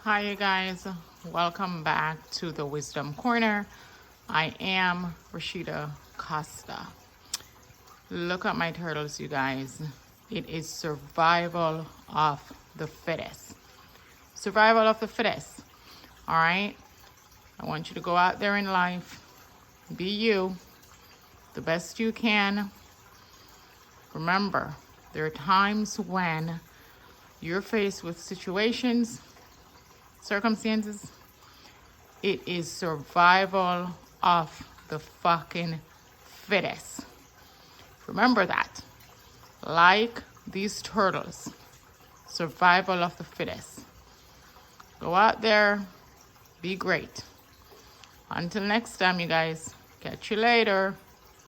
Hi, you guys. Welcome back to the Wisdom Corner. I am Rashida Costa. Look at my turtles, you guys. It is survival of the fittest. Survival of the fittest. All right? I want you to go out there in life, be you, the best you can. Remember, there are times when you're faced with situations, circumstances. It is survival of the fucking fittest. Remember that. Like these turtles, survival of the fittest. Go out there, be great. Until next time, you guys. Catch you later.